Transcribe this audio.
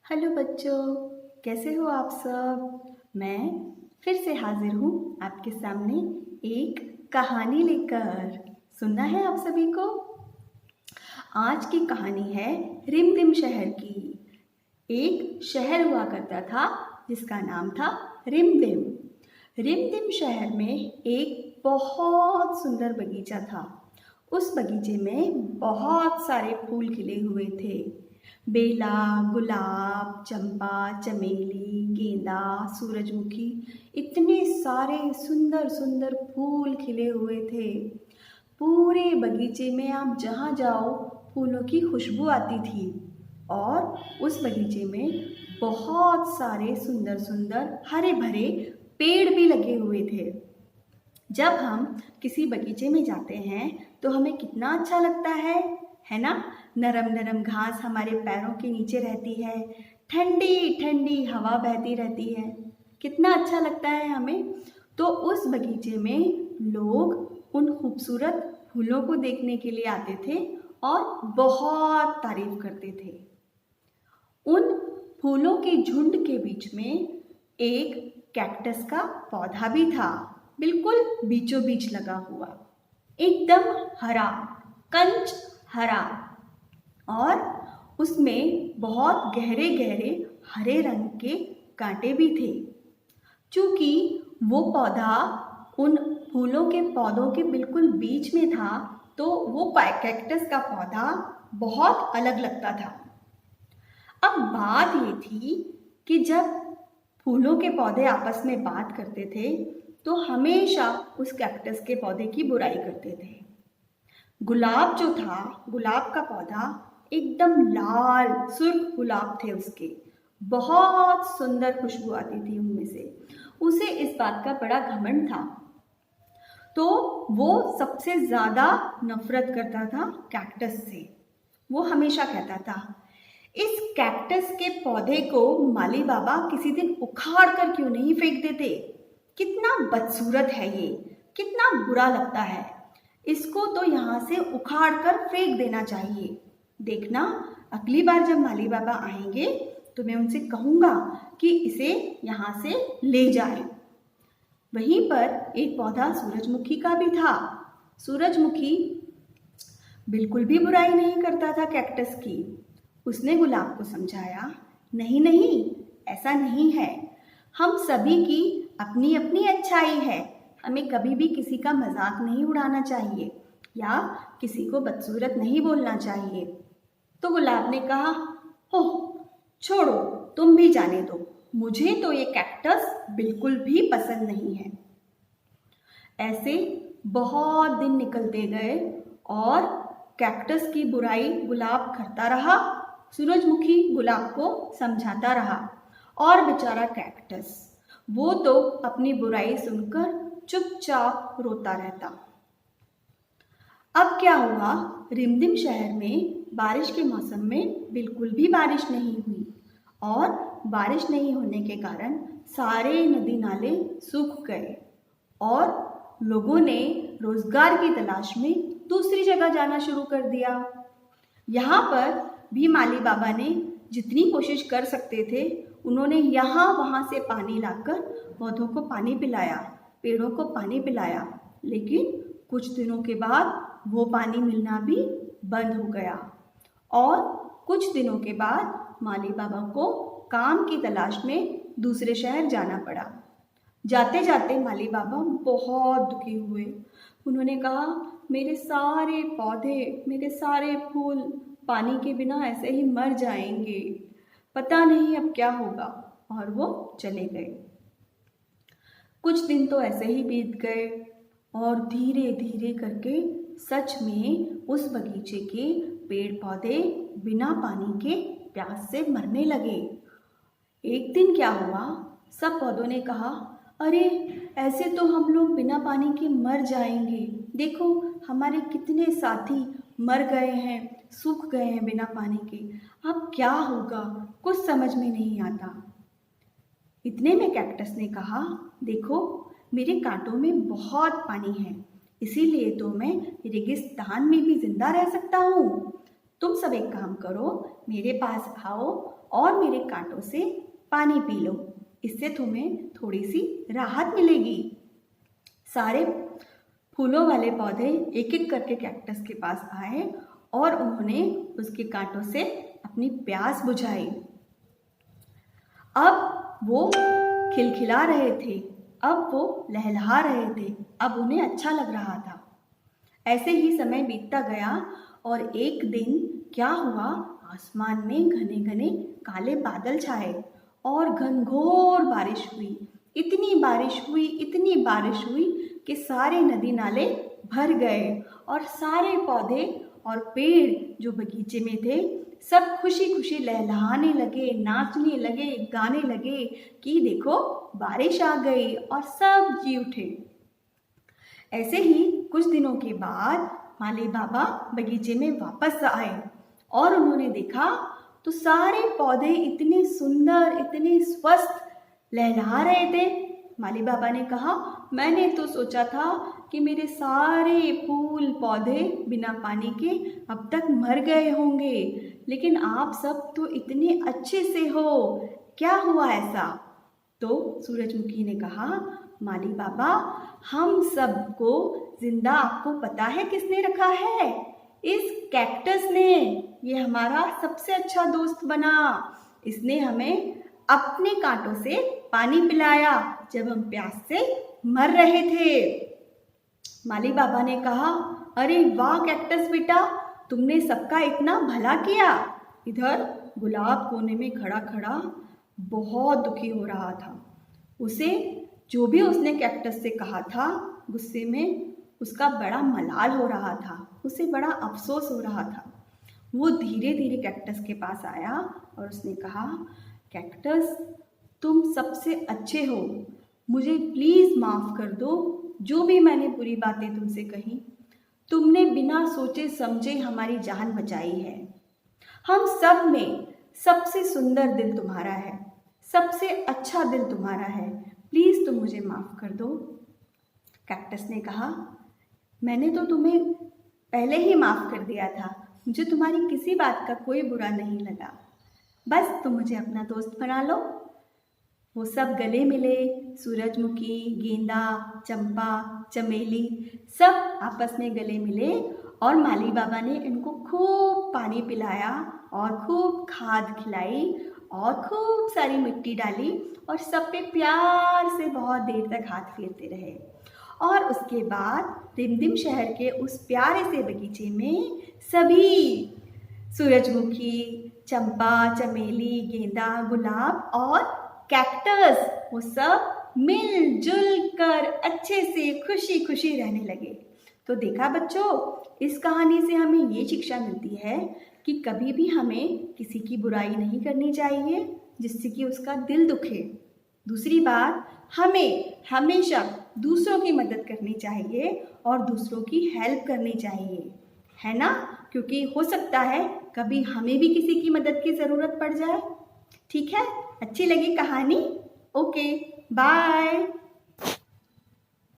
Hello बच्चों, कैसे हो आप सब। मैं फिर से हाजिर हूँ आपके सामने एक कहानी लेकर। सुनना है आप सभी को। आज की कहानी है रिमझिम शहर की। एक शहर हुआ करता था जिसका नाम था रिमझिम। रिमझिम शहर में एक बहुत सुंदर बगीचा था। उस बगीचे में बहुत सारे फूल खिले हुए थे। बेला, गुलाब, चंपा, चमेली, गेंदा, सूरजमुखी, इतने सारे सुंदर सुंदर फूल खिले हुए थे। पूरे बगीचे में आप जहाँ जाओ फूलों की खुशबू आती थी। और उस बगीचे में बहुत सारे सुंदर सुंदर हरे भरे पेड़ भी लगे हुए थे। जब हम किसी बगीचे में जाते हैं तो हमें कितना अच्छा लगता है ना। नरम नरम घास हमारे पैरों के नीचे रहती है, ठंडी ठंडी हवा बहती रहती है, कितना अच्छा लगता है हमें। तो उस बगीचे में लोग उन खूबसूरत फूलों को देखने के लिए आते थे और बहुत तारीफ करते थे। उन फूलों के झुंड के बीच में एक कैक्टस का पौधा भी था, बिल्कुल बीचों बीच लगा हुआ, एकदम हरा, कंच हरा। और उसमें बहुत गहरे गहरे हरे रंग के कांटे भी थे। चूंकि वो पौधा उन फूलों के पौधों के बिल्कुल बीच में था तो वो कैक्टस का पौधा बहुत अलग लगता था। अब बात ये थी कि जब फूलों के पौधे आपस में बात करते थे तो हमेशा उस कैक्टस के पौधे की बुराई करते थे। गुलाब जो था, गुलाब का पौधा एकदम लाल सुर्ख गुलाब थे उसके, बहुत सुंदर खुशबू आती थी उनमें से। उसे इस बात का बड़ा घमंड था तो वो सबसे ज़्यादा नफरत करता था कैक्टस से। वो हमेशा कहता था, इस कैक्टस के पौधे को माली बाबा किसी दिन उखाड़ कर क्यों नहीं फेंक देते। कितना बदसूरत है ये, कितना बुरा लगता है। इसको तो यहाँ से उखाड़ कर फेंक देना चाहिए। देखना, अगली बार जब माली बाबा आएंगे तो मैं उनसे कहूँगा कि इसे यहाँ से ले जाएं। वहीं पर एक पौधा सूरजमुखी का भी था। सूरजमुखी बिल्कुल भी बुराई नहीं करता था कैक्टस की। उसने गुलाब को समझाया, नहीं नहीं, ऐसा नहीं है। हम सभी की अपनी अपनी अच्छाई है। हमें कभी भी किसी का मजाक नहीं उड़ाना चाहिए या किसी को बदसूरत नहीं बोलना चाहिए। तो गुलाब ने कहा, ओह छोड़ो, तुम भी जाने दो, मुझे तो ये कैक्टस बिल्कुल भी पसंद नहीं है। ऐसे बहुत दिन निकलते गए और कैक्टस की बुराई गुलाब करता रहा। सूरजमुखी गुलाब को समझाता रहा और बेचारा कैक्टस, वो तो अपनी बुराई सुनकर चुपचाप रोता रहता। अब क्या हुआ, रिमझिम शहर में बारिश के मौसम में बिल्कुल भी बारिश नहीं हुई और बारिश नहीं होने के कारण सारे नदी नाले सूख गए और लोगों ने रोजगार की तलाश में दूसरी जगह जाना शुरू कर दिया। यहाँ पर भी माली बाबा ने जितनी कोशिश कर सकते थे उन्होंने यहाँ वहाँ से पानी लाकर पौधों को पानी पिलाया, पेड़ों को पानी पिलाया, लेकिन कुछ दिनों के बाद वो पानी मिलना भी बंद हो गया। और कुछ दिनों के बाद माली बाबा को काम की तलाश में दूसरे शहर जाना पड़ा। जाते जाते माली बाबा बहुत दुखी हुए। उन्होंने कहा, मेरे सारे पौधे, मेरे सारे फूल पानी के बिना ऐसे ही मर जाएंगे, पता नहीं अब क्या होगा। और वो चले गए। कुछ दिन तो ऐसे ही बीत गए और धीरे धीरे करके सच में उस बगीचे के पेड़ पौधे बिना पानी के प्यास से मरने लगे। एक दिन क्या हुआ, सब पौधों ने कहा, अरे ऐसे तो हम लोग बिना पानी के मर जाएंगे। देखो हमारे कितने साथी मर गए हैं, सूख गए हैं बिना पानी के। अब क्या होगा, कुछ समझ में नहीं आता। इतने में कैक्टस ने कहा, देखो मेरे कांटों में बहुत पानी है, इसीलिए तो मैं रेगिस्तान में भी जिंदा रह सकता हूँ। तुम सब एक काम करो, मेरे पास आओ और मेरे कांटों से पानी पी लो, इससे तुम्हें थोड़ी सी राहत मिलेगी। सारे फूलों वाले पौधे एक एक करके कैक्टस के पास आए और उन्होंने उसके कांटों से अपनी प्यास बुझाई। अब वो खिलखिला रहे थे, अब वो लहलहा रहे थे, अब उन्हें अच्छा लग रहा था। ऐसे ही समय बीतता गया और एक दिन क्या हुआ, आसमान में घने घने काले बादल छाए और घनघोर बारिश हुई। इतनी बारिश हुई, इतनी बारिश हुई कि सारे नदी नाले भर गए और सारे पौधे और पेड़ जो बगीचे में थे सब खुशी खुशी लहलहाने लगे, नाचने लगे, गाने लगे कि देखो बारिश आ गई, और सब जी उठे। ऐसे ही कुछ दिनों के बाद माली बाबा बगीचे में वापस आए और उन्होंने देखा तो सारे पौधे इतने सुंदर, इतने स्वस्थ लहलहा रहे थे। माली बाबा ने कहा, मैंने तो सोचा था कि मेरे सारे फूल पौधे बिना पानी के अब तक मर गए होंगे, लेकिन आप सब तो इतने अच्छे से हो, क्या हुआ ऐसा? तो सूरजमुखी ने कहा, माली बाबा, हम सबको जिंदा आपको पता है किसने रखा है? इस कैक्टस ने। ये हमारा सबसे अच्छा दोस्त बना। इसने हमें अपने कांटों से पानी पिलाया जब हम प्यास से मर रहे थे। माली बाबा ने कहा, अरे वाह कैक्टस बेटा, तुमने सबका इतना भला किया। इधर गुलाब कोने में खड़ा खड़ा बहुत दुखी हो रहा था। उसे जो भी उसने कैक्टस से कहा था, गुस्से में उसका बड़ा मलाल हो रहा था, उसे बड़ा अफसोस हो रहा था। वो धीरे धीरे कैक्टस के पास आया और उसने कहा, कैक्टस तुम सबसे अच्छे हो, मुझे प्लीज़ माफ़ कर दो जो भी मैंने बुरी बातें तुमसे कही। तुमने बिना सोचे समझे हमारी जान बचाई है। हम सब में सबसे सुंदर दिल तुम्हारा है, सबसे अच्छा दिल तुम्हारा है, प्लीज़ तुम मुझे माफ़ कर दो। कैक्टस ने कहा, मैंने तो तुम्हें पहले ही माफ़ कर दिया था, मुझे तुम्हारी किसी बात का कोई बुरा नहीं लगा, बस तुम मुझे अपना दोस्त बना लो। वो सब गले मिले, सूरजमुखी, गेंदा, चंपा, चमेली सब आपस में गले मिले और माली बाबा ने इनको खूब पानी पिलाया और खूब खाद खिलाई और खूब सारी मिट्टी डाली और सब पे प्यार से बहुत देर तक हाथ फेरते रहे। और उसके बाद रिमझिम शहर के उस प्यारे से बगीचे में सभी सूरजमुखी, चंपा, चमेली, गेंदा, गुलाब और कैक्टस वो सब मिलजुल कर अच्छे से खुशी खुशी रहने लगे। तो देखा बच्चों, इस कहानी से हमें ये शिक्षा मिलती है कि कभी भी हमें किसी की बुराई नहीं करनी चाहिए जिससे कि उसका दिल दुखे। दूसरी बात, हमें हमेशा दूसरों की मदद करनी चाहिए और दूसरों की हेल्प करनी चाहिए, है ना? क्योंकि हो सकता है कभी हमें भी किसी की मदद की ज़रूरत पड़ जाए। ठीक है, अच्छी लगी कहानी? Okay, bye.